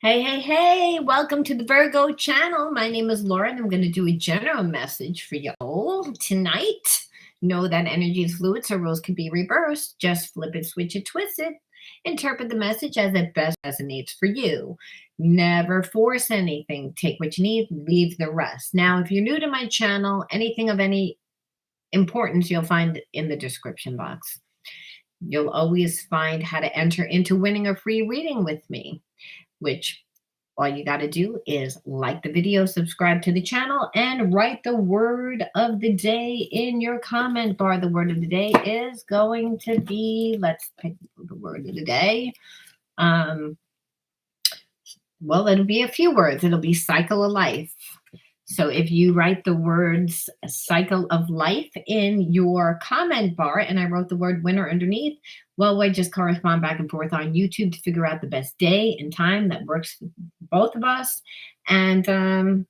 Hey, welcome to the Virgo channel. My name is Laura, and I'm going to do a general message for you all tonight. Know that energy is fluid, so roles can be reversed. Just flip it, switch it, twist it. Interpret the message as it best resonates for you. Never force anything. Take what you need, leave the rest. Now, if you're new to my channel, anything of any importance you'll find in the description box. You'll always find how to enter into winning a free reading with me, which all you got to do is like the video, subscribe to the channel, and write the word of the day in your comment bar. The word of the day is going to be, let's pick the word of the day. Well, it'll be a few words. It'll be cycle of life. So if you write the words cycle of life in your comment bar, and I wrote the word winner underneath, well, we just correspond back and forth on YouTube to figure out the best day and time that works for both of us. And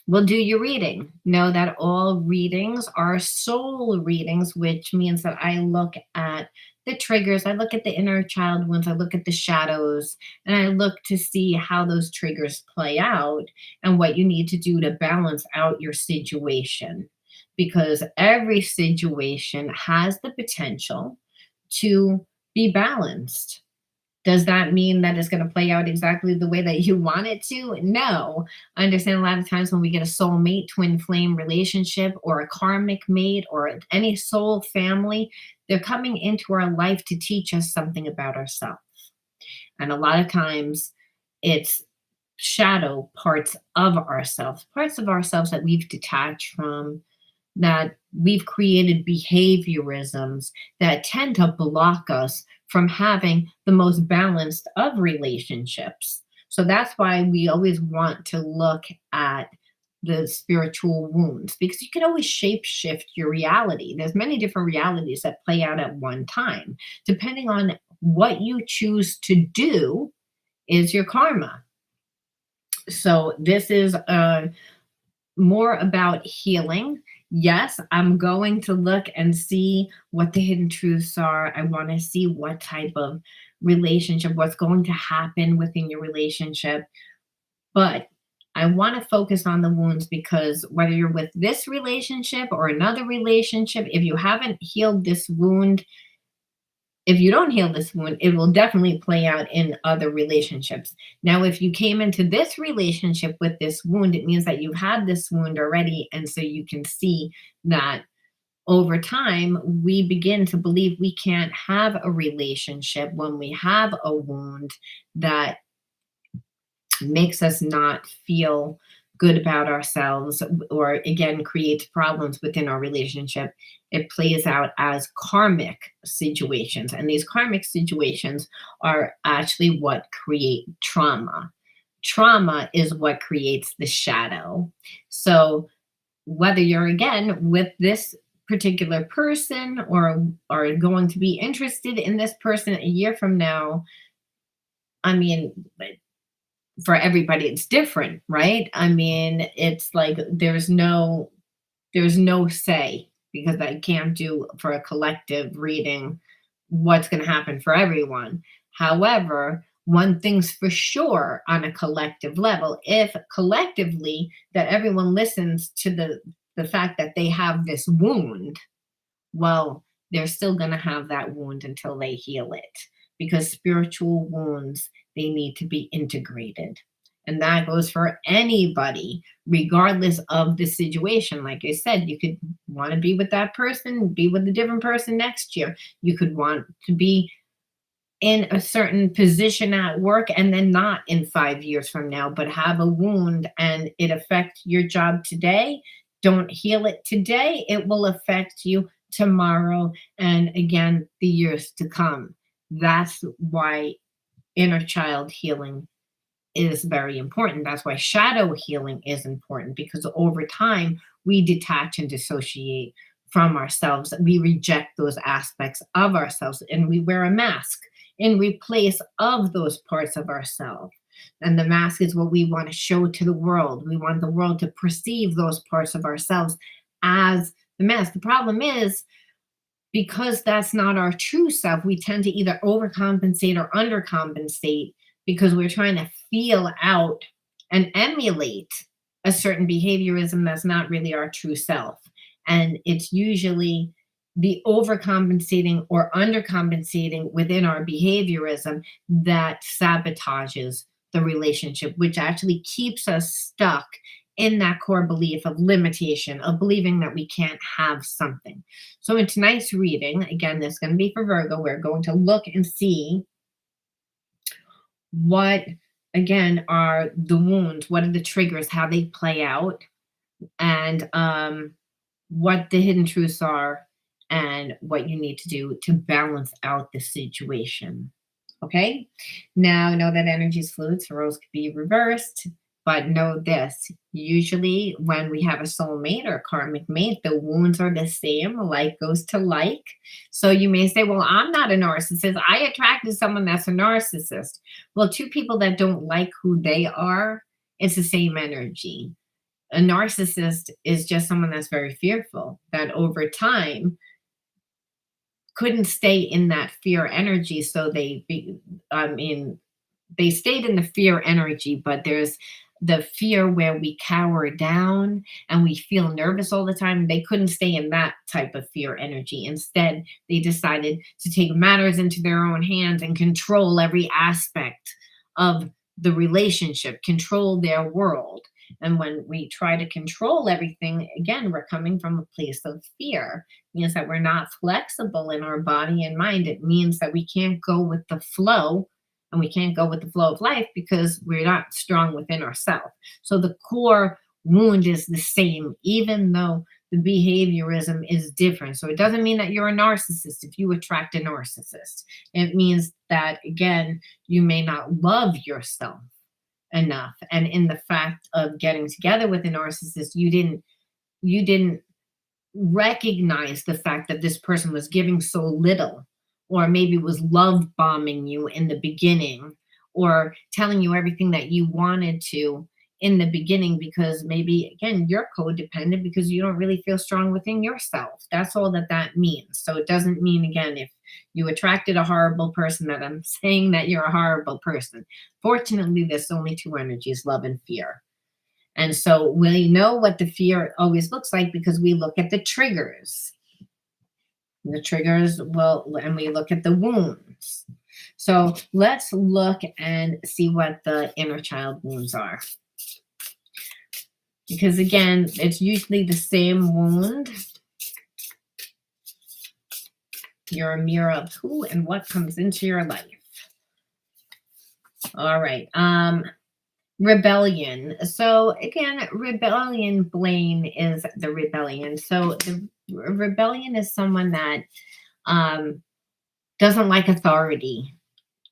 we'll do your reading. Know that all readings are soul readings, which means that I look at the triggers, I look at the inner child wounds, I look at the shadows, and I look to see how those triggers play out and what you need to do to balance out your situation. Because every situation has the potential to be balanced. Does that mean that it's going to play out exactly the way that you want it to? No. I understand a lot of times when we get a soulmate, twin flame relationship, or a karmic mate, or any soul family, they're coming into our life to teach us something about ourselves. And a lot of times it's shadow parts of ourselves that we've detached from, that we've created behaviorisms that tend to block us from having the most balanced of relationships. So that's why we always want to look at the spiritual wounds, because you can always shape shift your reality. There's many different realities that play out at one time. Depending on what you choose to do is your karma. So this is more about healing. Yes, I'm going to look and see what the hidden truths are. I want to see what type of relationship, what's going to happen within your relationship. But I want to focus on the wounds, because whether you're with this relationship or another relationship, if you haven't healed this wound, if you don't heal this wound, it will definitely play out in other relationships. Now, if you came into this relationship with this wound, it means that you've had this wound already. And so you can see that over time, we begin to believe we can't have a relationship when we have a wound that makes us not feel good about ourselves, or again creates problems within our relationship. It plays out as karmic situations, and these karmic situations are actually what create trauma is what creates the shadow. So whether you're again with this particular person or are going to be interested in this person a year from now, I mean, for everybody it's different, right? I mean, it's like there's no say, because I can't do for a collective reading what's going to happen for everyone. However, one thing's for sure on a collective level: if collectively that everyone listens to the fact that they have this wound, well, they're still going to have that wound until they heal it, because spiritual wounds, they need to be integrated. And that goes for anybody, regardless of the situation. Like I said, you could want to be with that person, be with a different person next year. You could want to be in a certain position at work and then not in 5 years from now, but have a wound and it affect your job today. Don't heal it today. It will affect you tomorrow and again the years to come. That's why inner child healing is very important. That's why shadow healing is important, because over time we detach and dissociate from ourselves. We reject those aspects of ourselves and we wear a mask in replace of those parts of ourselves. And the mask is what we want to show to the world. We want the world to perceive those parts of ourselves as the mask. The problem is, because that's not our true self, we tend to either overcompensate or undercompensate because we're trying to feel out and emulate a certain behaviorism that's not really our true self. And it's usually the overcompensating or undercompensating within our behaviorism that sabotages the relationship, which actually keeps us stuck in that core belief of limitation, of believing that we can't have something. So, in tonight's reading, again, this is going to be for Virgo, we're going to look and see what, again, are the wounds, what are the triggers, how they play out, and what the hidden truths are, and what you need to do to balance out the situation. Okay. Now, know that energy is fluid, so roles could be reversed, but know this: usually, when we have a soulmate or a karmic mate, the wounds are the same. Like goes to like. So you may say, well, I'm not a narcissist. I attracted someone that's a narcissist. Well, two people that don't like who they are, it's the same energy. A narcissist is just someone that's very fearful, that over time couldn't stay in that fear energy. So I mean, they stayed in the fear energy, but there's the fear where we cower down and we feel nervous all the time. They couldn't stay in that type of fear energy. Instead, they decided to take matters into their own hands and control every aspect of the relationship, control their world. And when we try to control everything, again, we're coming from a place of fear. It means that we're not flexible in our body and mind. It means that we can't go with the flow, and we can't go with the flow of life because we're not strong within ourselves. So the core wound is the same, even though the behaviorism is different. So it doesn't mean that you're a narcissist if you attract a narcissist. It means that, again, you may not love yourself enough. And in the fact of getting together with a narcissist, you didn't recognize the fact that this person was giving so little, or maybe was love bombing you in the beginning, or telling you everything that you wanted to in the beginning, because maybe, again, you're codependent because you don't really feel strong within yourself. That's all that that means. So it doesn't mean, again, if you attracted a horrible person, that I'm saying that you're a horrible person. Fortunately, there's only two energies, love and fear. And so we know what the fear always looks like because we look at the triggers. The triggers will, and we look at the wounds. So let's look and see what the inner child wounds are. Because again, it's usually the same wound. You're a mirror of who and what comes into your life. All right. Rebellion. So again, rebellion, blame is the rebellion. So the rebellion is someone that doesn't like authority,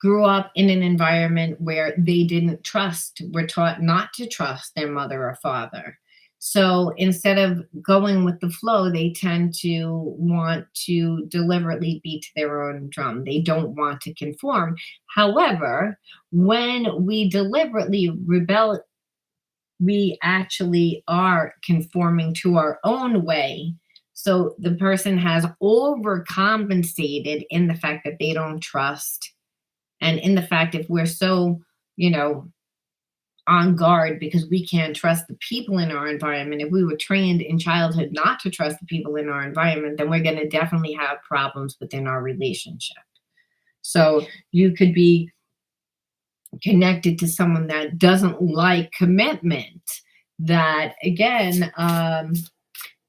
grew up in an environment where they didn't trust, were taught not to trust their mother or father. So instead of going with the flow, they tend to want to deliberately beat their own drum. They don't want to conform. However, when we deliberately rebel, we actually are conforming to our own way. So the person has overcompensated in the fact that they don't trust. And in the fact, if we're so, on guard because we can't trust the people in our environment, if we were trained in childhood not to trust the people in our environment, then we're going to definitely have problems within our relationship. So you could be connected to someone that doesn't like commitment, that again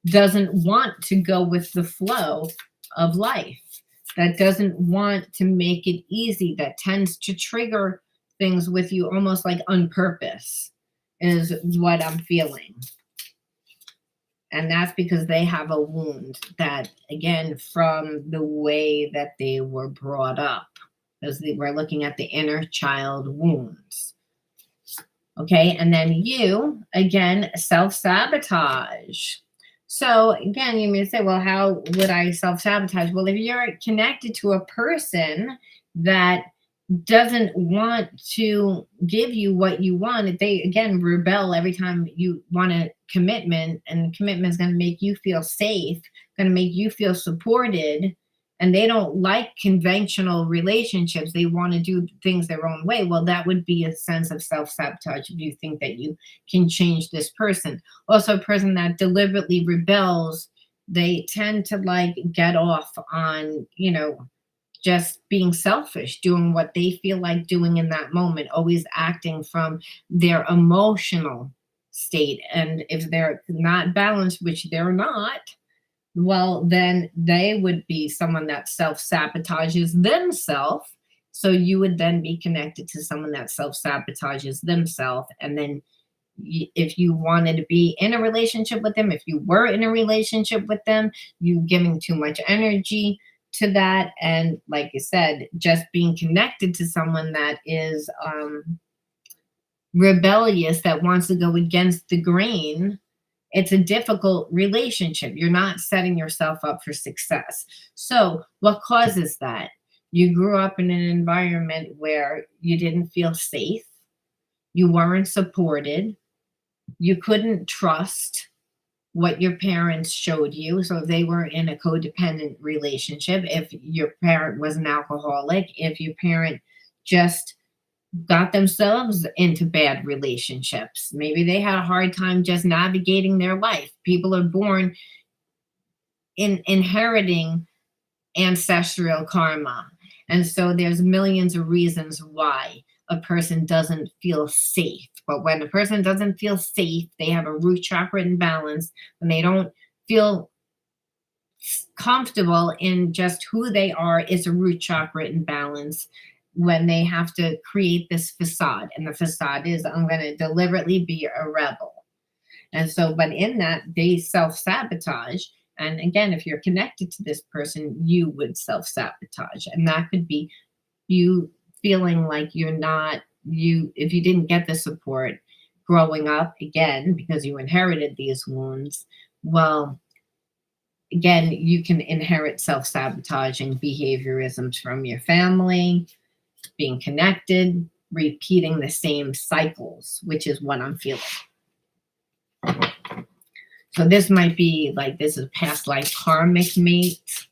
doesn't want to go with the flow of life, that doesn't want to make it easy, that tends to trigger things with you almost like on purpose, is what I'm feeling. And that's because they have a wound that, again, from the way that they were brought up, because we're looking at the inner child wounds. Okay, and then you, again, self-sabotage. So again, you may say, well, how would I self-sabotage? Well, if you're connected to a person that doesn't want to give you what you want, they again rebel every time you want a commitment, and commitment is going to make you feel safe, going to make you feel supported, and they don't like conventional relationships. They want to do things their own way. Well, that would be a sense of self-sabotage if you think that you can change this person. Also, a person that deliberately rebels, they tend to like get off on, just being selfish, doing what they feel like doing in that moment, always acting from their emotional state. And if they're not balanced, which they're not, well, then they would be someone that self sabotages themselves. So you would then be connected to someone that self sabotages themselves. And then if you wanted to be in a relationship with them, if you were in a relationship with them, you giving too much energy to that. And like you said, just being connected to someone that is rebellious, that wants to go against the grain, it's a difficult relationship. You're not setting yourself up for success. So, what causes that? You grew up in an environment where you didn't feel safe, you weren't supported, you couldn't trust what your parents showed you. So, if they were in a codependent relationship, if your parent was an alcoholic, if your parent just got themselves into bad relationships. Maybe they had a hard time just navigating their life. People are born in inheriting ancestral karma. And so there's millions of reasons why a person doesn't feel safe. But when a person doesn't feel safe, they have a root chakra imbalance, when they don't feel comfortable in just who they are, is a root chakra imbalance, when they have to create this facade. And the facade is, I'm going to deliberately be a rebel. And so, but in that, they self sabotage. And again, if you're connected to this person, you would self sabotage. And that could be you feeling like you're not, if you didn't get the support growing up, again, because you inherited these wounds, well, again, you can inherit self sabotaging behaviorisms from your family, being connected, repeating the same cycles, which is what I'm feeling. So this might be like, this is past life karmic mate.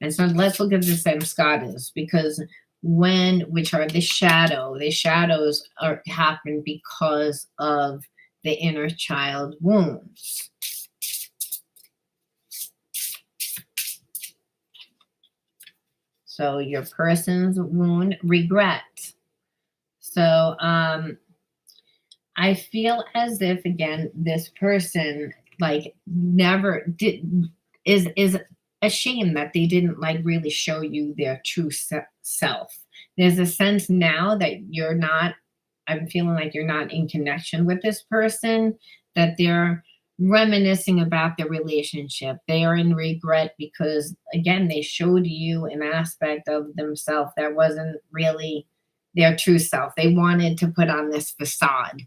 And so let's look at the samskaras, because which are the shadows happen because of the inner child wounds. So your person's wound, regret. So I feel as if, again, this person like never did, is ashamed that they didn't like really show you their true self. There's a sense now that you're not, I'm feeling like you're not in connection with this person, that they're reminiscing about the relationship. They are in regret because, again, they showed you an aspect of themselves that wasn't really their true self. They wanted to put on this facade.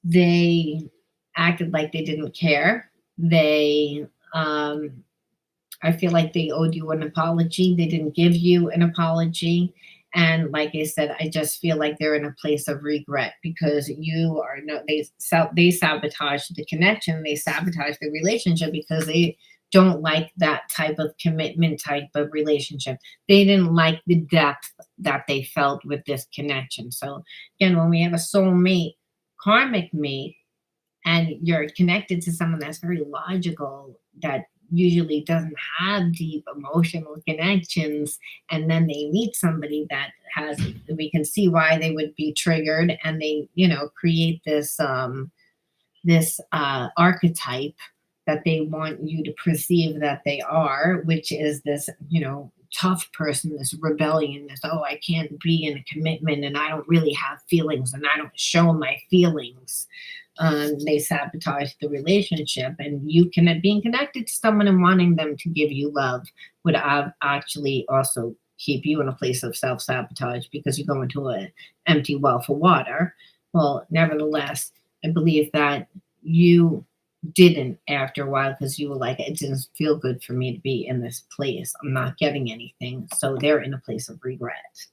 They acted like they didn't care. They, I feel like they owed you an apology. They didn't give you an apology. And like I said, I just feel like they're in a place of regret because you are no, they sabotage the connection. They sabotage the relationship because they don't like that type of commitment type of relationship. They didn't like the depth that they felt with this connection. So again, when we have a soulmate, karmic mate, and you're connected to someone that's very logical, that usually doesn't have deep emotional connections, and then they meet somebody that has, we can see why they would be triggered, and they create this archetype that they want you to perceive that they are, which is this tough person, this rebellion, this, oh, I can't be in a commitment and I don't really have feelings and I don't show my feelings. They sabotage the relationship, and you can, being connected to someone and wanting them to give you love would actually also keep you in a place of self-sabotage because you go into an empty well for water. Well, nevertheless, I believe that you didn't after a while because you were like, it didn't feel good for me to be in this place. I'm not getting anything. So they're in a place of regret.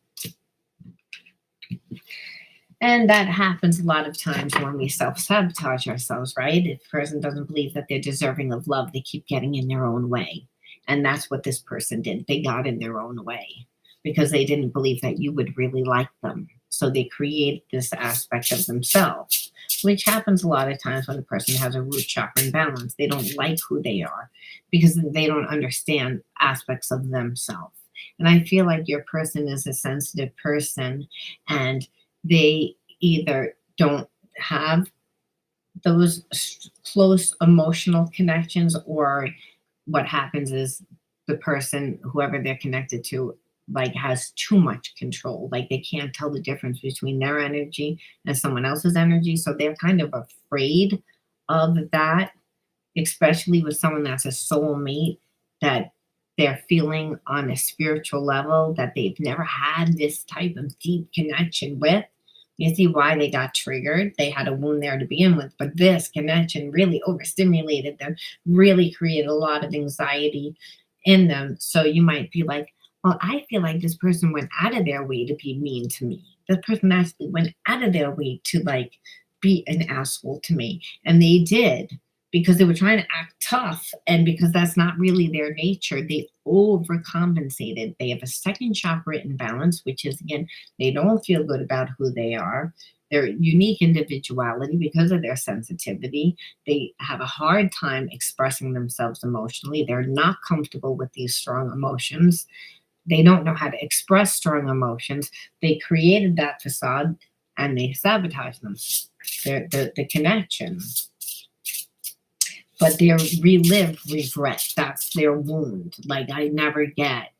And that happens a lot of times when we self sabotage ourselves, right? If a person doesn't believe that they're deserving of love, they keep getting in their own way. And that's what this person did. They got in their own way because they didn't believe that you would really like them. So they create this aspect of themselves, which happens a lot of times when a person has a root chakra imbalance. They don't like who they are because they don't understand aspects of themselves. And I feel like your person is a sensitive person, and they either don't have those close emotional connections, or what happens is the person, whoever they're connected to, like has too much control. Like they can't tell the difference between their energy and someone else's energy. So they're kind of afraid of that, especially with someone that's a soulmate that they're feeling on a spiritual level that they've never had this type of deep connection with. You see why they got triggered. They had a wound there to begin with, but this connection really overstimulated them, really created a lot of anxiety in them. So you might be like, well, I feel like this person went out of their way to be mean to me. This person actually went out of their way to like be an asshole to me. And they did, because they were trying to act tough, and because that's not really their nature, they overcompensated. They have a second chakra imbalance, which is, again, they don't feel good about who they are. Their unique individuality, because of their sensitivity, they have a hard time expressing themselves emotionally. They're not comfortable with these strong emotions. They don't know how to express strong emotions. They created that facade and they sabotaged them, the connection. But they relive regret. That's their wound. Like I never get.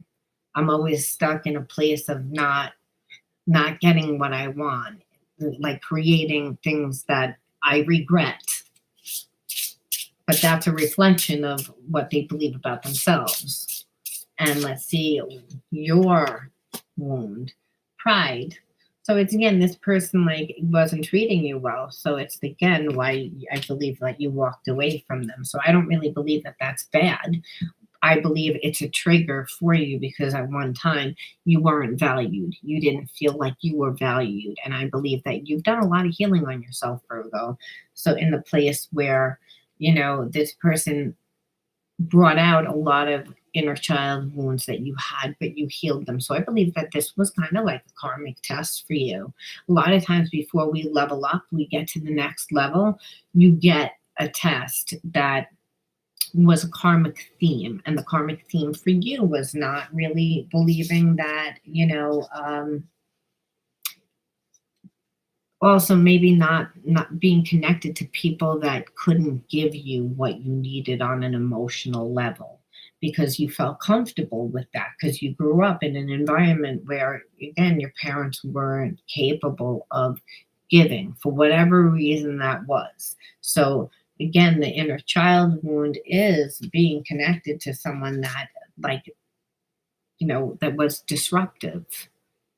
I'm always stuck in a place of not getting what I want, like creating things that I regret. But that's a reflection of what they believe about themselves. And let's see your wound, pride. So it's, again, this person like wasn't treating you well. So it's again why I believe that you walked away from them. So I don't really believe that that's bad. I believe it's a trigger for you because at one time you weren't valued. You didn't feel like you were valued. And I believe that you've done a lot of healing on yourself, Virgo. So in the place where, this person brought out a lot of inner child wounds that you had, but you healed them. So I believe that this was kind of like a karmic test for you. A lot of times before we level up, we get to the next level, you get a test that was a karmic theme. And the karmic theme for you was not really believing that, also maybe not being connected to people that couldn't give you what you needed on an emotional level, because you felt comfortable with that because you grew up in an environment where, again, your parents weren't capable of giving for whatever reason that was. So again, the inner child wound is being connected to someone that, like, that was disruptive,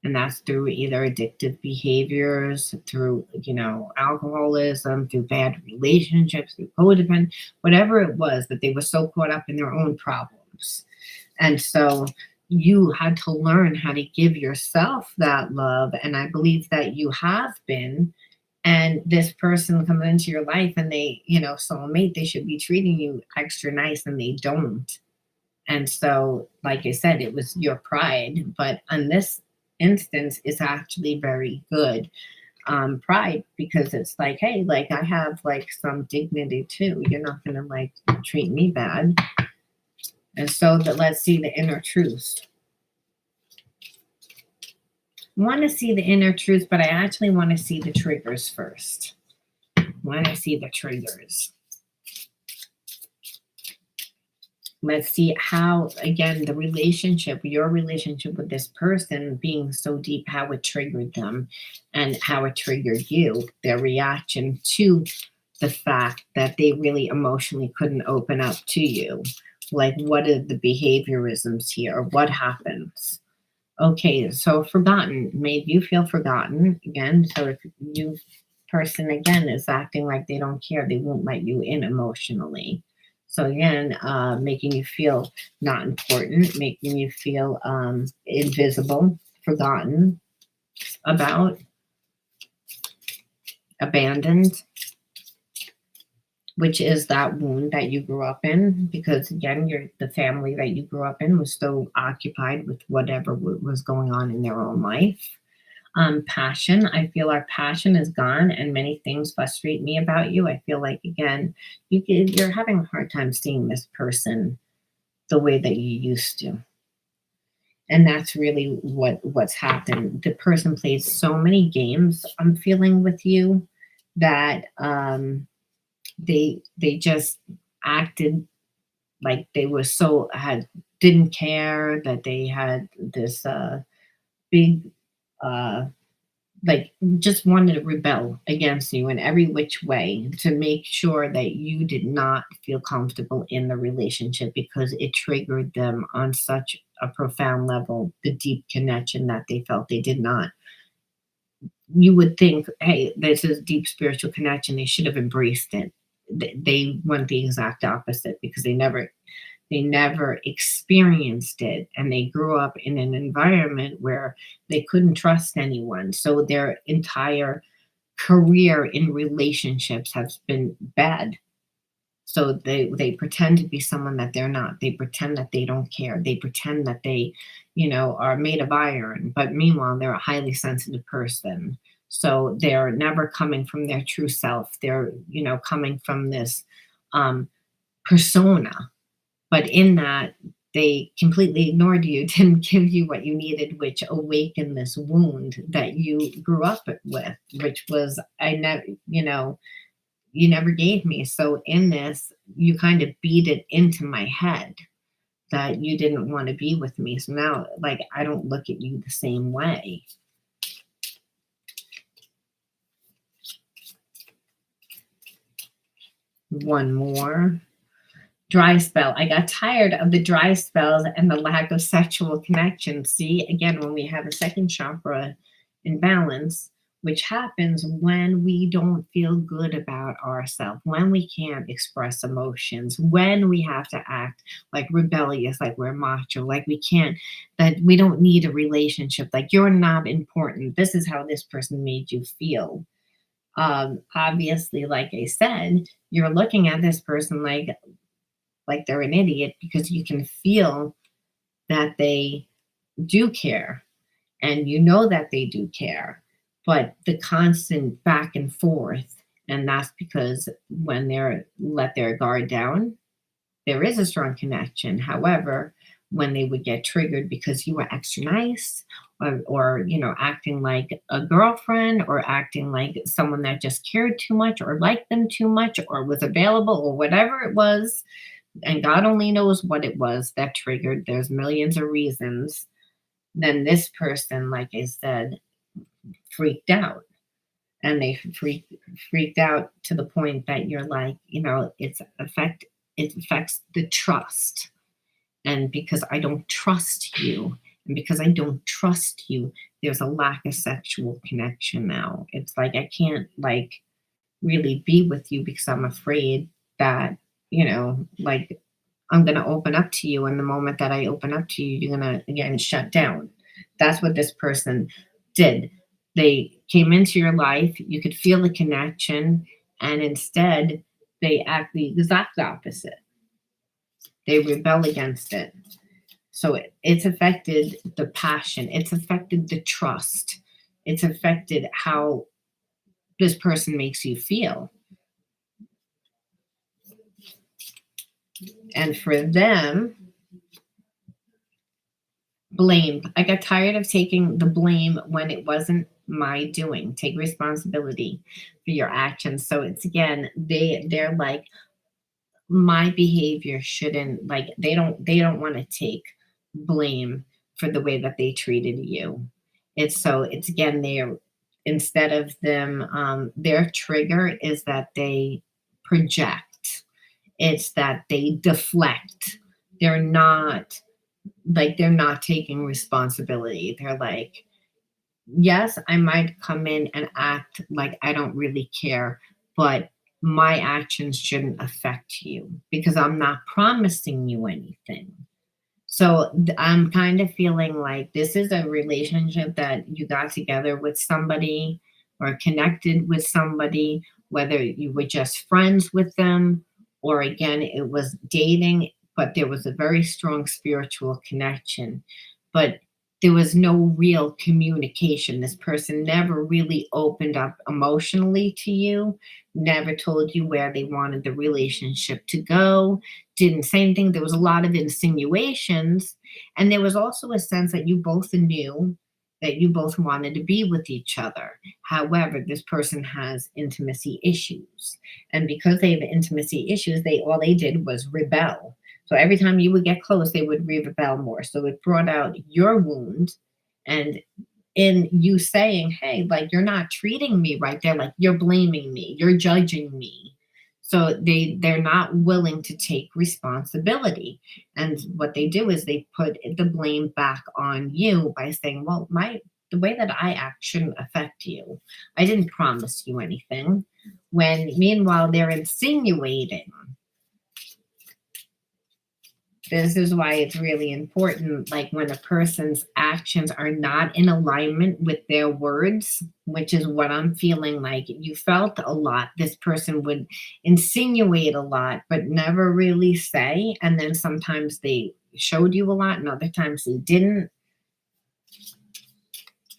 and that's through either addictive behaviors, through alcoholism, through bad relationships, through codependent, whatever it was, that they were so caught up in their own problems. And so you had to learn how to give yourself that love, and I believe that you have been. And this person comes into your life and they, soulmate, they should be treating you extra nice, and they don't. And so, like I said, it was your pride, but on this instance, it's actually very good pride, because it's like, hey, like I have like some dignity too. You're not gonna like treat me bad. And so that, let's see the inner truth. I want to see the inner truth, but I actually want to see the triggers first. I want to see the triggers. Let's see how, again, your relationship with this person being so deep, how it triggered them and how it triggered you, their reaction to the fact that they really emotionally couldn't open up to you. Like, what are the behaviorisms here? What happens? Okay, so forgotten, made you feel forgotten again. So if you person again is acting like they don't care, they won't let you in emotionally. So again, making you feel not important, making you feel invisible, forgotten about. abandoned, which is that wound that you grew up in, because again, the family that you grew up in was so occupied with whatever was going on in their own life. Passion, I feel our passion is gone, and many things frustrate me about you. I feel like, again, you're having a hard time seeing this person the way that you used to, and that's really what's happened. The person plays so many games, I'm feeling, with you, that they just acted like they were so had didn't care, that they had this big uh like just wanted to rebel against you in every which way to make sure that you did not feel comfortable in the relationship, because it triggered them on such a profound level, the deep connection that they felt. They did not, you would think, hey, this is deep spiritual connection, they should have embraced it. They went the exact opposite, because they never experienced it, and they grew up in an environment where they couldn't trust anyone, so their entire career in relationships has been bad. So they pretend to be someone that they're not. They pretend that they don't care. They pretend that they, are made of iron, but meanwhile they're a highly sensitive person. So they're never coming from their true self. They're, coming from this um persona, but in that, they completely ignored you, didn't give you what you needed, which awakened this wound that you grew up with, which was, I never, you never gave me. So in this, you kind of beat it into my head that you didn't want to be with me. So now, like, I don't look at you the same way. One more. Dry spell. I got tired of the dry spells and the lack of sexual connection. See, again, when we have a second chakra imbalance, which happens when we don't feel good about ourselves, when we can't express emotions, when we have to act like rebellious, like we're macho, like we can't, that we don't need a relationship, like you're not important. This is how this person made you feel. Obviously, like I said, you're looking at this person like they're an idiot, because you can feel that they do care, and you know that they do care, but the constant back and forth, and that's because when they're let their guard down, there is a strong connection. However, when they would get triggered because you were extra nice, or acting like a girlfriend, or acting like someone that just cared too much, or liked them too much, or was available, or whatever it was, and God only knows what it was that triggered. There's millions of reasons. Then this person, like I said, freaked out, and they freaked out to the point that you're like, it affects the trust. And because I don't trust you, and because I don't trust you, there's a lack of sexual connection now. It's like I can't, like, really be with you, because I'm afraid that, like, I'm going to open up to you. And the moment that I open up to you, you're going to, again, shut down. That's what this person did. They came into your life, you could feel the connection, and instead they act the exact opposite. They rebel against it. So it's affected the passion, it's affected the trust, it's affected how this person makes you feel. And for them, blame. I got tired of taking the blame when it wasn't my doing. Take responsibility for your actions. So it's, again, they're like, my behavior shouldn't, like, they don't want to take blame for the way that they treated you. It's again, they're, instead of them, their trigger is that they project. It's that they deflect. They're not, like, they're not taking responsibility. They're like, yes, I might come in and act like I don't really care, but my actions shouldn't affect you, because I'm not promising you anything. So I'm kind of feeling like this is a relationship that you got together with somebody, or connected with somebody, whether you were just friends with them, or again, it was dating, but there was a very strong spiritual connection. But there was no real communication. This person never really opened up emotionally to you, never told you where they wanted the relationship to go, didn't say anything. There was a lot of insinuations. And there was also a sense that you both knew that you both wanted to be with each other. However, this person has intimacy issues. And because they have intimacy issues, all they did was rebel. So every time you would get close, they would rebel more. So it brought out your wound. And in you saying, hey, like, you're not treating me right, they're like, you're blaming me, you're judging me. So they're not willing to take responsibility. And what they do is they put the blame back on you by saying, well, the way that I act shouldn't affect you. I didn't promise you anything. When meanwhile they're insinuating. This is why it's really important, like when a person's actions are not in alignment with their words, which is what I'm feeling like you felt a lot. This person would insinuate a lot, but never really say. And then sometimes they showed you a lot, and other times they didn't.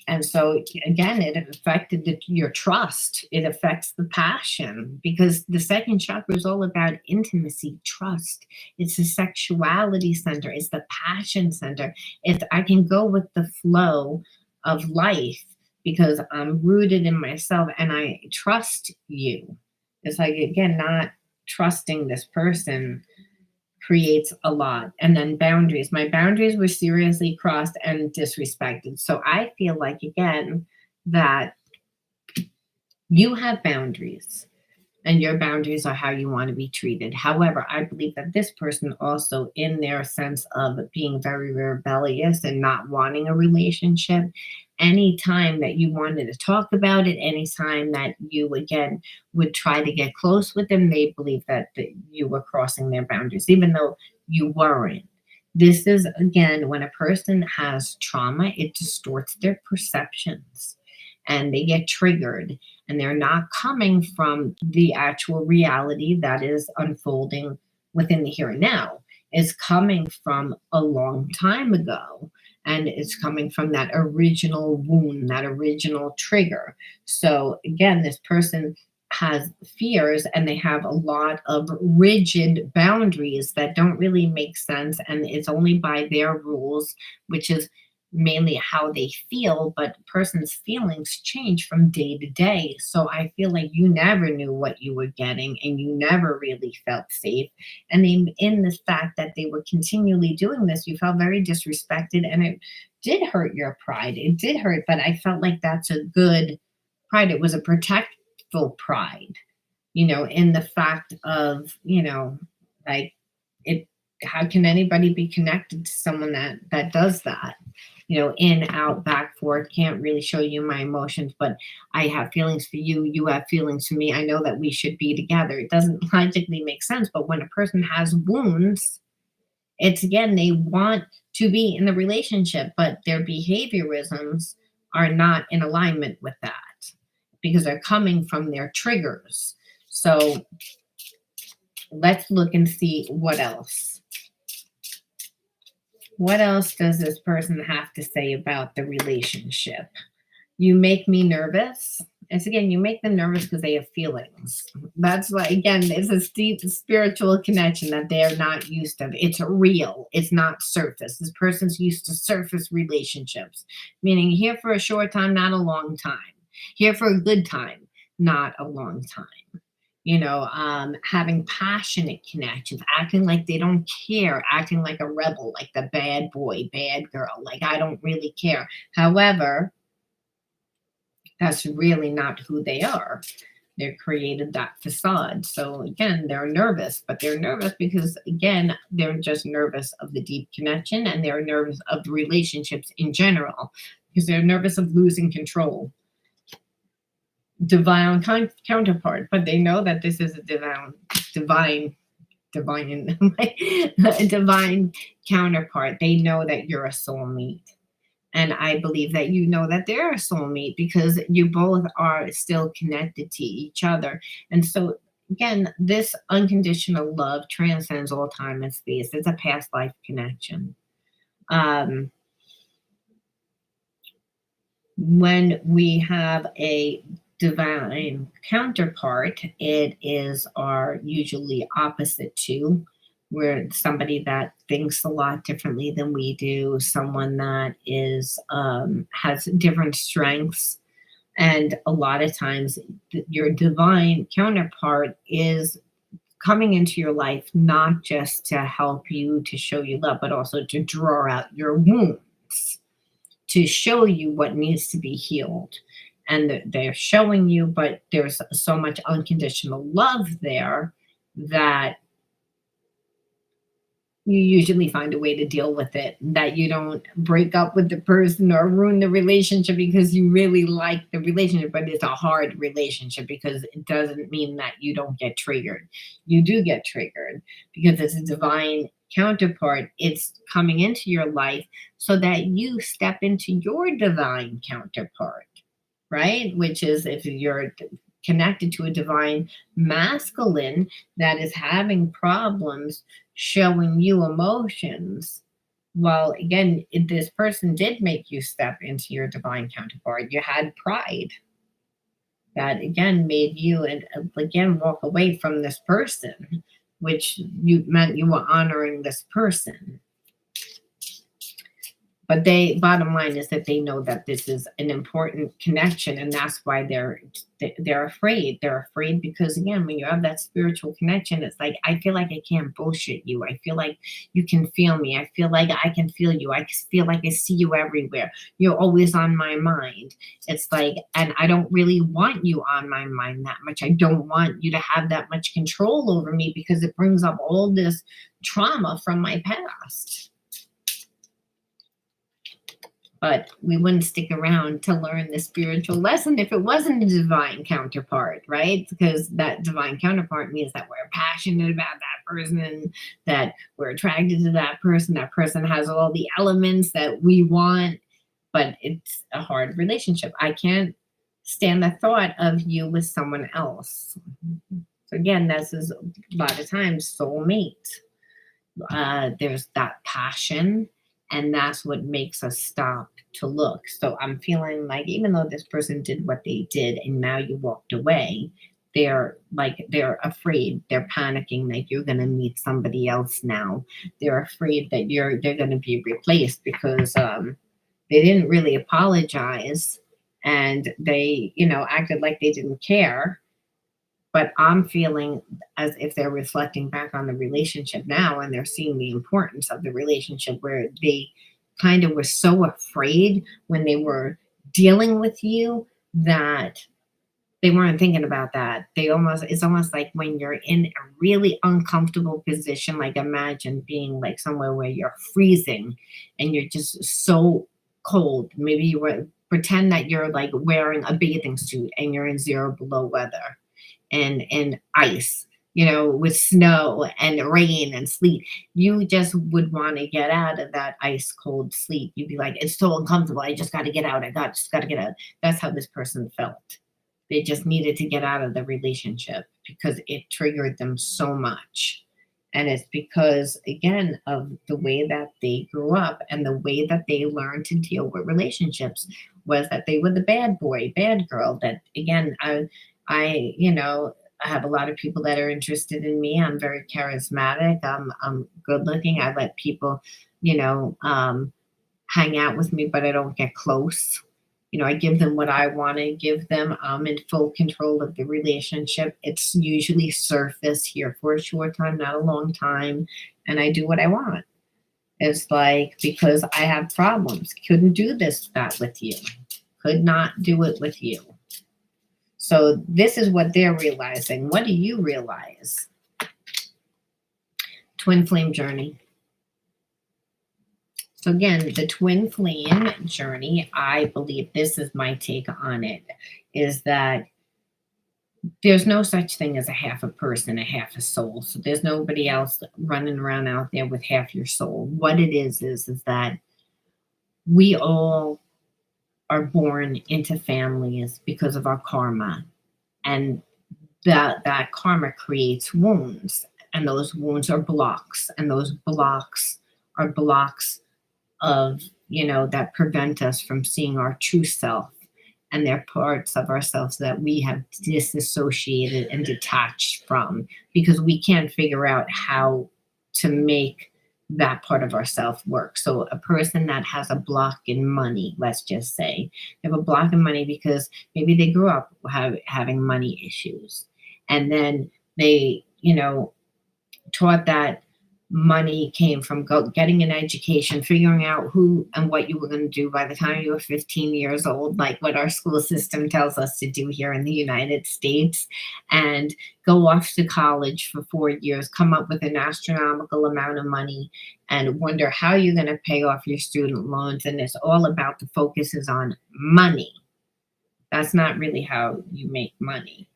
And so, again, it affected your trust. It affects the passion, because the second chakra is all about intimacy, trust. It's the sexuality center. It's the passion center. If I can go with the flow of life because I'm rooted in myself and I trust you. It's like, again, not trusting this person creates a lot. And then boundaries. My boundaries were seriously crossed and disrespected. So I feel like, again, that you have boundaries, and your boundaries are how you want to be treated. However, I believe that this person also, in their sense of being very rebellious and not wanting a relationship, anytime that you wanted to talk about it, anytime that you again would try to get close with them, they believe that you were crossing their boundaries, even though you weren't. This is, again, when a person has trauma, it distorts their perceptions and they get triggered, and they're not coming from the actual reality that is unfolding within the here and now. It's coming from a long time ago, and it's coming from that original wound, that original trigger. So again, this person has fears, and they have a lot of rigid boundaries that don't really make sense, and it's only by their rules, which is mainly how they feel, but a person's feelings change from day to day. So I feel like you never knew what you were getting, and you never really felt safe. And in the fact that they were continually doing this, you felt very disrespected, and it did hurt your pride. It did hurt, but I felt like that's a good pride. It was a protectful pride, in the fact of, like, it, how can anybody be connected to someone that does that? In, out, back, forth, can't really show you my emotions, but I have feelings for you, you have feelings for me. I know that we should be together. It doesn't logically make sense, but when a person has wounds, it's, again, they want to be in the relationship, but their behaviorisms are not in alignment with that because they're coming from their triggers. So let's look and see what else. What else does this person have to say about the relationship? You make me nervous. It's, again, you make them nervous because they have feelings. That's why, again, it's a deep spiritual connection that they're not used to. It's real. It's not surface. This person's used to surface relationships, meaning here for a short time, not a long time. Here for a good time, not a long time. Having passionate connections, acting like they don't care, acting like a rebel, like the bad boy, bad girl, like I don't really care. However, that's really not who they are. They're created that facade. So again, they're nervous, but they're nervous because, again, they're just nervous of the deep connection, and they're nervous of the relationships in general because they're nervous of losing control. Divine counterpart, but they know that this is a divine a divine counterpart. They know that you're a soulmate. And I believe that you know that they're a soulmate because you both are still connected to each other. And so, again, this unconditional love transcends all time and space. It's a past life connection. Um, when we have a divine counterpart, it is our usually opposite to. We're somebody that thinks a lot differently than we do, someone that is has different strengths, and a lot of times your divine counterpart is coming into your life not just to help you to show you love, but also to draw out your wounds, to show you what needs to be healed. And they're showing you, but there's so much unconditional love there that you usually find a way to deal with it, that you don't break up with the person or ruin the relationship because you really like the relationship, but it's a hard relationship because it doesn't mean that you don't get triggered. You do get triggered because it's a divine counterpart. It's coming into your life so that you step into your divine counterpart, right? Which is if you're connected to a divine masculine that is having problems showing you emotions. Well, again, this person did make you step into your divine counterpart. You had pride that again made you and again walk away from this person, which you meant you were honoring this person. But they bottom line is that they know that this is an important connection, and that's why they're afraid. They're afraid because again, when you have that spiritual connection, it's like I feel like I can't bullshit you. I feel like you can feel me. I feel like I can feel you. I feel like I see you everywhere. You're always on my mind. It's like, and I don't really want you on my mind that much. I don't want you to have that much control over me because it brings up all this trauma from my past. But we wouldn't stick around to learn the spiritual lesson if it wasn't a divine counterpart, right? Because that divine counterpart means that we're passionate about that person, that we're attracted to that person. That person has all the elements that we want, but it's a hard relationship. I can't stand the thought of you with someone else. So again, this is a lot of times soulmate. There's that passion, and that's what makes us stop to look. So I'm feeling like even though this person did what they did and now you walked away, they're afraid, they're panicking like you're going to meet somebody else now. They're afraid that they're going to be replaced because they didn't really apologize, and they acted like they didn't care. But I'm feeling as if they're reflecting back on the relationship now and they're seeing the importance of the relationship where they kind of were so afraid when they were dealing with you that they weren't thinking about that. It's almost like when you're in a really uncomfortable position, like imagine being like somewhere where you're freezing and you're just so cold. Maybe you were pretend that you're like wearing a bathing suit and you're in zero below weather and ice, with snow and rain and sleet. You just would want to get out of that ice cold sleet. You'd be like, it's so uncomfortable. I just got to get out. Just got to get out. That's how this person felt. They just needed to get out of the relationship because it triggered them so much. And it's because, again, of the way that they grew up and the way that they learned to deal with relationships was that they were the bad boy, bad girl. That, again, I have a lot of people that are interested in me. I'm very charismatic. I'm good looking. I let people, you know, um, hang out with me, but I don't get close. I give them what I want to give them. I'm in full control of the relationship. It's usually surface here for a short time, not a long time. And I do what I want. It's like, because I have problems. Couldn't do that with you. Could not do it with you. So this is what they're realizing. What do you realize? Twin flame journey. So again, the twin flame journey, I believe this is my take on it, is that there's no such thing as a half a person, a half a soul. So there's nobody else running around out there with half your soul. What it is that we all are born into families because of our karma, and that karma creates wounds, and those wounds are blocks, and those blocks are blocks of, that prevent us from seeing our true self, and they're parts of ourselves that we have disassociated and detached from because we can't figure out how to make that part of ourself work. So a person that has a block in money, let's just say they have a block in money because maybe they grew up having money issues, and then they, taught that money came from getting an education, figuring out who and what you were going to do by the time you were 15 years old, like what our school system tells us to do here in the United States, and go off to college for 4 years, come up with an astronomical amount of money, and wonder how you're going to pay off your student loans. And it's all about the focus is on money. That's not really how you make money.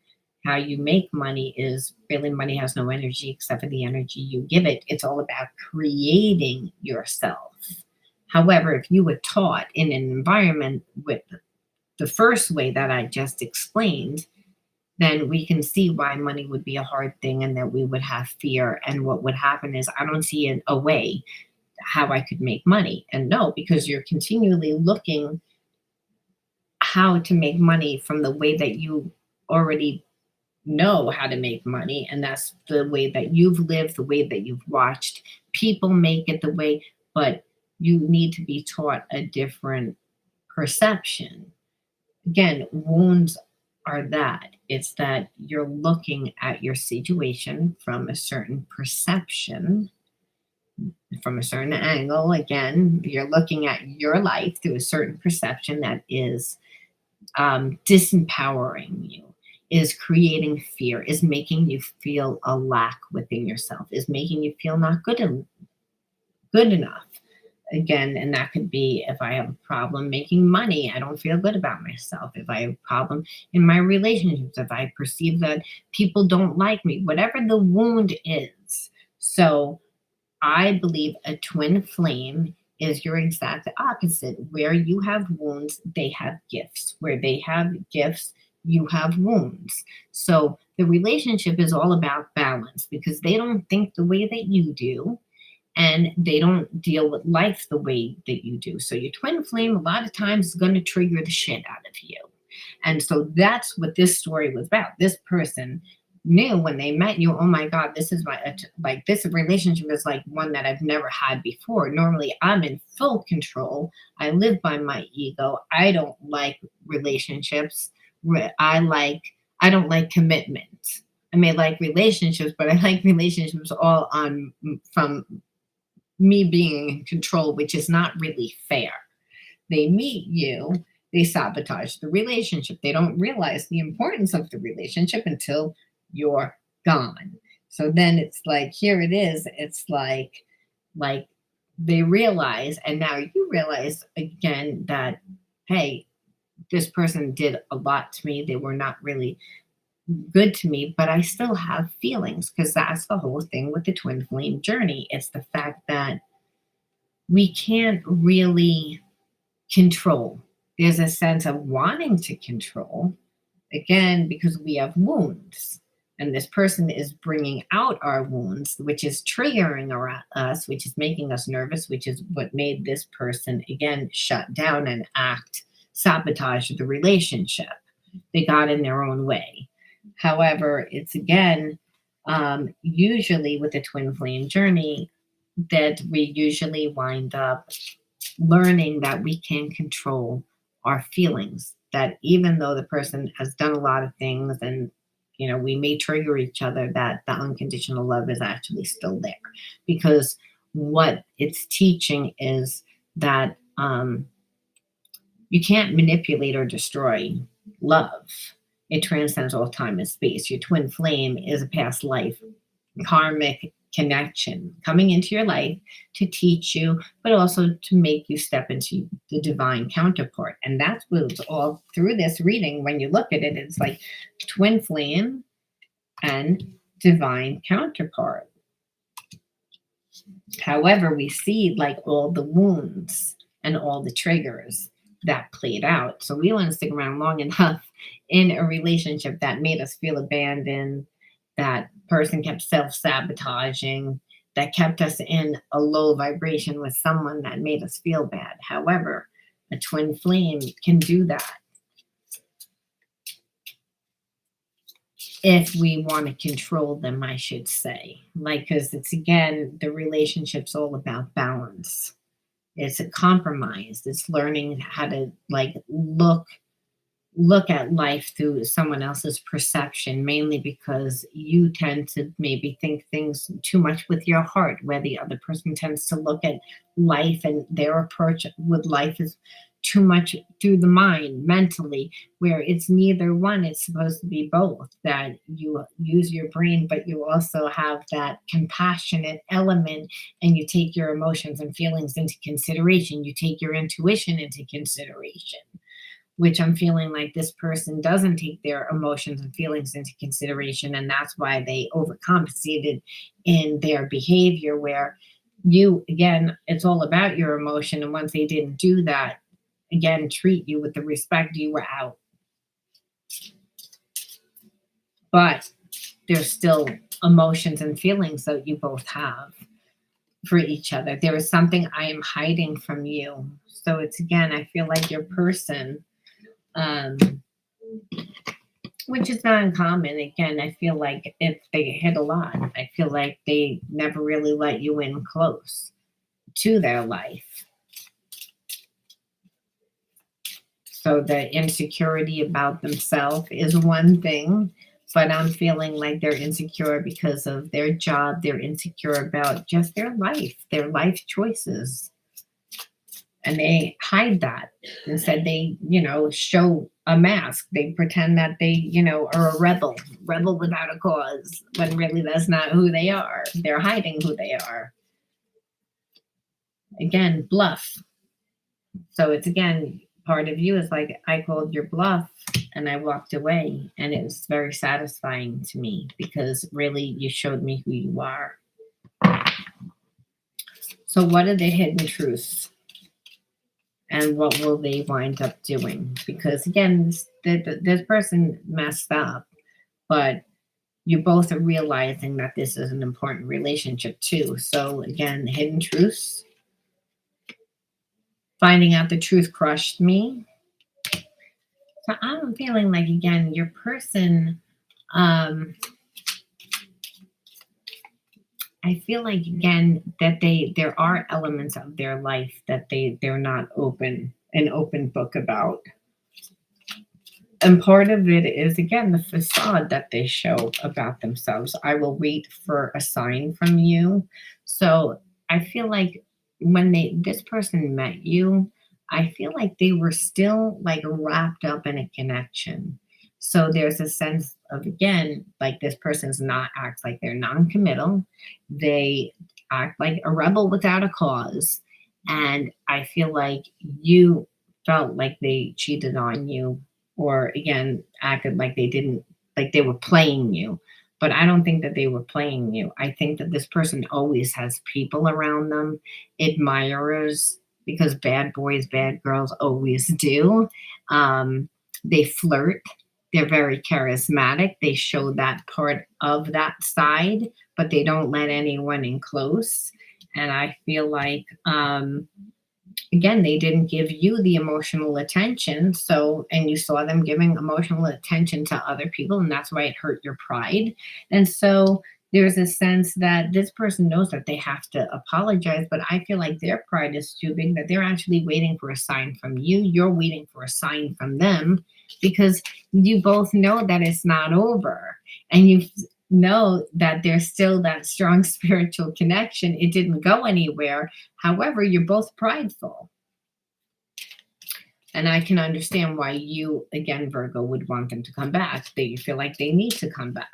How you make money is really money has no energy except for the energy you give it. It's all about creating yourself. However, if you were taught in an environment with the first way that I just explained, then we can see why money would be a hard thing and that we would have fear. And what would happen is, I don't see a way how I could make money. And no, because you're continually looking how to make money from the way that you already know how to make money, and that's the way that you've lived, the way that you've watched people make it, the way, but you need to be taught a different perception. Again, wounds are that it's that you're looking at your situation from a certain perception, from a certain angle. Again, you're looking at your life through a certain perception that is disempowering you, is creating fear, is making you feel a lack within yourself, is making you feel not good enough. Again, and that could be if I have a problem making money, I don't feel good about myself. If I have a problem in my relationships, if I perceive that people don't like me, whatever the wound is. So I believe a twin flame is your exact opposite. Where you have wounds, they have gifts. Where they have gifts, you have wounds. So the relationship is all about balance because they don't think the way that you do, and they don't deal with life the way that you do. So your twin flame a lot of times is going to trigger the shit out of you. And so that's what this story was about. This person knew when they met you, oh my God, this is like this relationship is like one that I've never had before. Normally I'm in full control. I live by my ego. I don't like relationships. I don't like commitment. I may like relationships, but I like relationships all on from me being in control, which is not really fair. They meet you, they sabotage the relationship. They don't realize the importance of the relationship until you're gone. So then it's like, here it is. It's like they realize, and now you realize again that, hey, this person did a lot to me. They were not really good to me, but I still have feelings because that's the whole thing with the twin flame journey. It's the fact that we can't really control. There's a sense of wanting to control, again, because we have wounds. And this person is bringing out our wounds, which is triggering us, which is making us nervous, which is what made this person, again, shut down and sabotage the relationship. They got in their own way. However, it's again, usually with the twin flame journey, that we usually wind up learning that we can control our feelings, that even though the person has done a lot of things and we may trigger each other, that the unconditional love is actually still there, because what it's teaching is that you can't manipulate or destroy love. It transcends all time and space. Your twin flame is a past life karmic connection coming into your life to teach you, but also to make you step into the divine counterpart. And that's what's all through this reading. When you look at it, it's like twin flame and divine counterpart. However, we see like all the wounds and all the triggers that played out. So we want to stick around long enough in a relationship that made us feel abandoned, that person kept self sabotaging, that kept us in a low vibration with someone that made us feel bad. However, a twin flame can do that if we want to control them, I should say. Like, because it's again, the relationship's all about balance. It's a compromise. It's learning how to like look at life through someone else's perception, mainly because you tend to maybe think things too much with your heart, where the other person tends to look at life and their approach with life is too much through the mind mentally, where it's neither one, it's supposed to be both, that you use your brain but you also have that compassionate element, and you take your emotions and feelings into consideration, you take your intuition into consideration, which I'm feeling like this person doesn't take their emotions and feelings into consideration. And that's why they overcompensated in their behavior, where you, again, it's all about your emotion. And once they didn't do that, again, treat you with the respect, you were out. But there's still emotions and feelings that you both have for each other. There is something I am hiding from you. So it's again, I feel like your person, um, which is not uncommon. Again, I feel like if they hit a lot, I feel like they never really let you in close to their life. So the insecurity about themselves is one thing, but I'm feeling like they're insecure because of their job. They're insecure about just their life choices. And they hide that. Instead, they, show a mask. They pretend that they, are a rebel without a cause, when really that's not who they are. They're hiding who they are. Again, bluff. So it's again, part of you is like, I called your bluff and I walked away. And it was very satisfying to me because really you showed me who you are. So, what are the hidden truths? And what will they wind up doing? Because again, this person messed up, but you both are realizing that this is an important relationship too. So again, hidden truths. Finding out the truth crushed me. So I'm feeling like again, your person, I feel like again that there are elements of their life that they're not an open book about. And part of it is, again, the facade that they show about themselves. I will wait for a sign from you. So I feel like when this person met you, I feel like they were still like wrapped up in a connection. So there's a sense of, again, like this person's not acts like they're non-committal. They act like a rebel without a cause. And I feel like you felt like they cheated on you, or again acted like they didn't, like they were playing you. But I don't think that they were playing you. I think that this person always has people around them, admirers, because bad boys, bad girls always do. They flirt, they're very charismatic, they show that part of that side, but they don't let anyone in close. And I feel like again, they didn't give you the emotional attention. So, and you saw them giving emotional attention to other people, and that's why it hurt your pride. And so there's a sense that this person knows that they have to apologize, but I feel like their pride is too big, that they're actually waiting for a sign from you. You're waiting for a sign from them, because you both know that it's not over. And you know that there's still that strong spiritual connection. It didn't go anywhere. However, you're both prideful. And I can understand why you, again, Virgo, would want them to come back. That you feel like they need to come back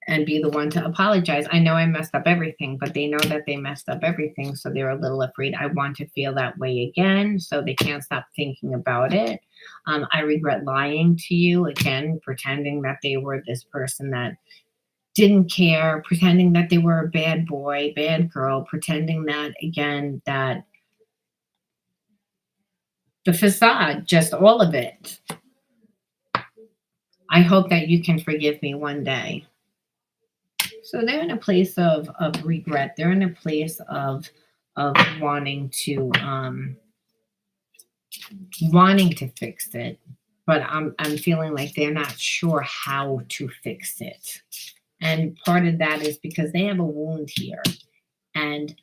and be the one to apologize. I know I messed up everything, but they know that they messed up everything. So they're a little afraid. I want to feel that way again. So they can't stop thinking about it. I regret lying to you, again, pretending that they were this person that didn't care, pretending that they were a bad boy, bad girl, pretending that, again, that the facade, just all of it. I hope that you can forgive me one day. So they're in a place of regret. They're in a place of wanting to fix it, but I'm feeling like they're not sure how to fix it. And part of that is because they have a wound here, and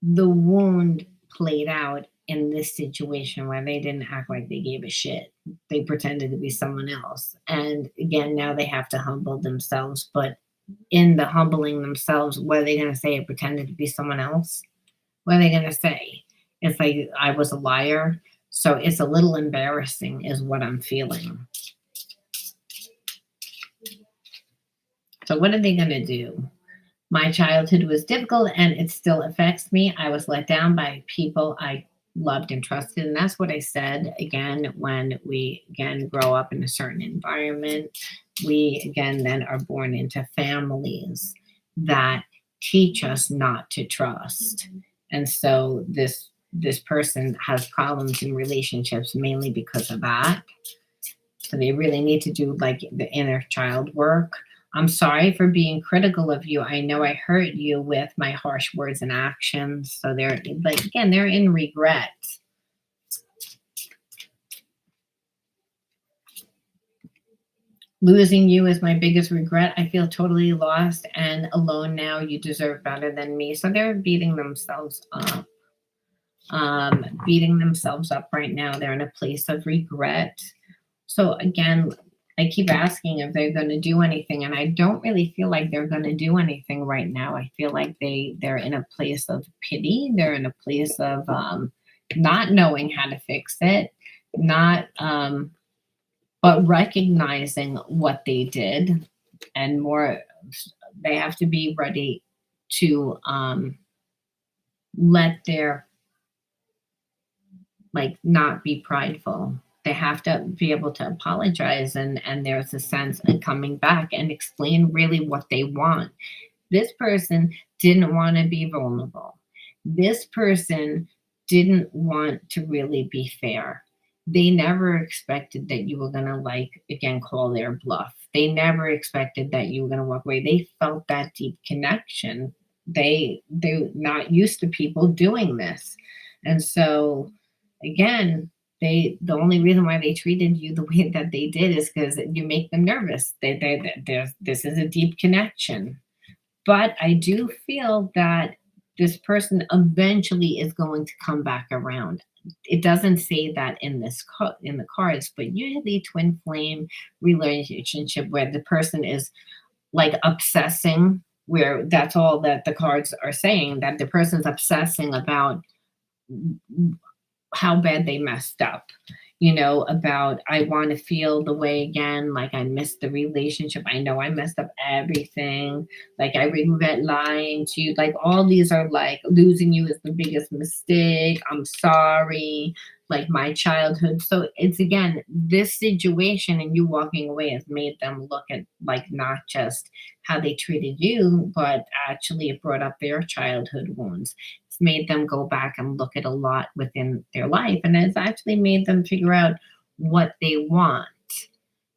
the wound played out in this situation where they didn't act like they gave a shit. They pretended to be someone else. And again, now they have to humble themselves. But in the humbling themselves, what are they going to say? I pretended to be someone else? What are they going to say? It's like I was a liar. So it's a little embarrassing, is what I'm feeling. So, what are they going to do? My childhood was difficult and it still affects me. I was let down by people I loved and trusted. And that's what I said again when we again grow up in a certain environment. We again then are born into families that teach us not to trust. And so this person has problems in relationships mainly because of that. So they really need to do like the inner child work. I'm sorry for being critical of you. I know I hurt you with my harsh words and actions. So they're, but again, they're in regret. Losing you is my biggest regret. I feel totally lost and alone now. You deserve better than me. So they're beating themselves up. Beating themselves up right now. They're in a place of regret. So again, I keep asking if they're going to do anything, and I don't really feel like they're going to do anything right now. I feel like they're in a place of pity. They're in a place of not knowing how to fix it, not but recognizing what they did, and more. They have to be ready to let their like not be prideful. They have to be able to apologize, and there's a sense of coming back and explain really what they want. This person didn't want to be vulnerable. This person didn't want to really be fair. They never expected that you were going to like again call their bluff. They never expected that you were going to walk away. They felt that deep connection. They're not used to people doing this. And so again, the only reason why they treated you the way that they did is because you make them nervous. There's this is a deep connection. But I do feel that this person eventually is going to come back around. It doesn't say that in in the cards, but usually twin flame relationship where the person is like obsessing, where that's all that the cards are saying, that the person's obsessing about how bad they messed up, about I want to feel the way again, like I missed the relationship. I know I messed up everything. Like I regret lying to you. Like all these are like losing you is the biggest mistake. I'm sorry. Like my childhood. So it's again, this situation and you walking away has made them look at like not just how they treated you, but actually it brought up their childhood wounds. Made them go back and look at a lot within their life, and it's actually made them figure out what they want.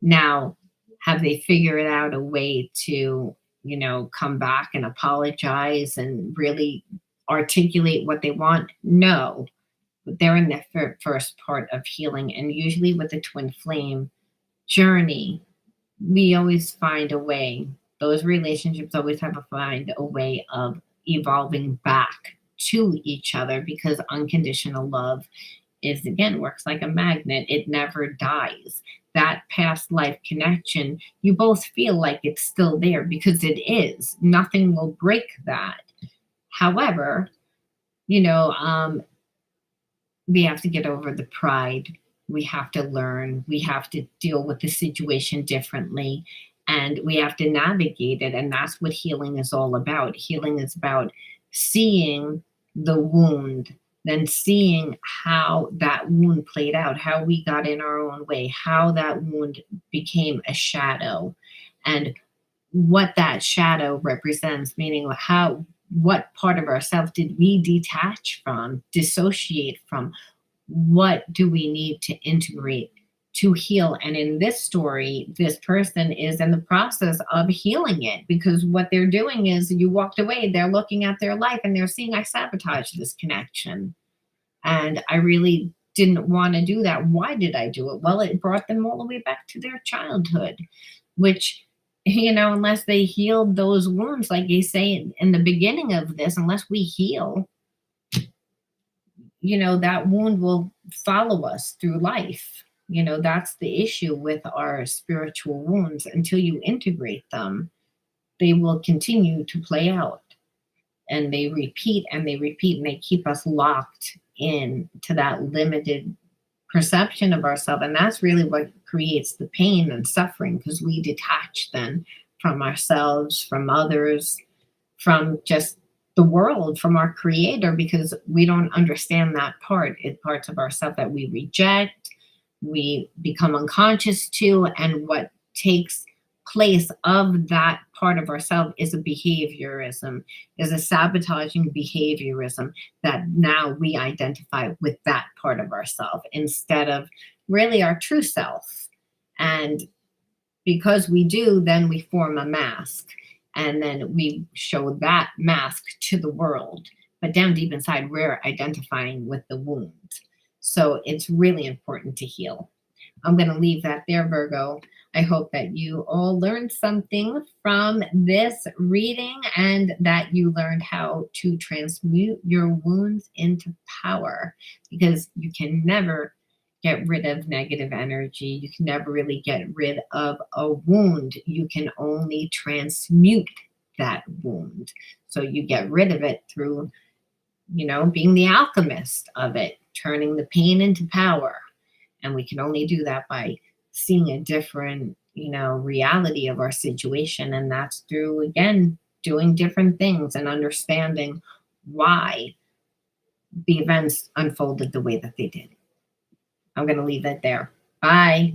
Now, have they figured out a way to, come back and apologize and really articulate what they want? No, but they're in the first part of healing, and usually with the twin flame journey, we always find a way. Those relationships always have to find a way of evolving back to each other because unconditional love is again works like a magnet. It never dies. That past life connection, you both feel like it's still there because it is. Nothing will break that. However, you know, um, we have to get over the pride. We have to learn. We have to deal with the situation differently. And we have to navigate it. And that's what healing is all about. Healing is about seeing the wound, then seeing how that wound played out, how we got in our own way, how that wound became a shadow, and what that shadow represents, meaning what part of ourselves did we detach from, dissociate from, what do we need to integrate to heal? And in this story, this person is in the process of healing it, because what they're doing is, you walked away, they're looking at their life and they're seeing, I sabotaged this connection. And I really didn't want to do that. Why did I do it? Well, it brought them all the way back to their childhood, which, unless they healed those wounds, like you say in the beginning of this, unless we heal, that wound will follow us through life. That's the issue with our spiritual wounds. Until you integrate them, they will continue to play out, and they repeat and they repeat, and they keep us locked in to that limited perception of ourselves. And that's really what creates the pain and suffering, because we detach then from ourselves, from others, from just the world, from our creator, because we don't understand that parts of ourselves that we reject, we become unconscious to. And what takes place of that part of ourselves is a behaviorism, is a sabotaging behaviorism, that now we identify with that part of ourselves instead of really our true self. And because we do, then we form a mask, and then we show that mask to the world. But down deep inside, we're identifying with the wound. So it's really important to heal. I'm going to leave that there, Virgo. I hope that you all learned something from this reading, and that you learned how to transmute your wounds into power, because you can never get rid of negative energy. You can never really get rid of a wound. You can only transmute that wound. So you get rid of it through, being the alchemist of it, turning the pain into power. And we can only do that by seeing a different, reality of our situation. And that's through, again, doing different things and understanding why the events unfolded the way that they did. I'm going to leave it there. Bye.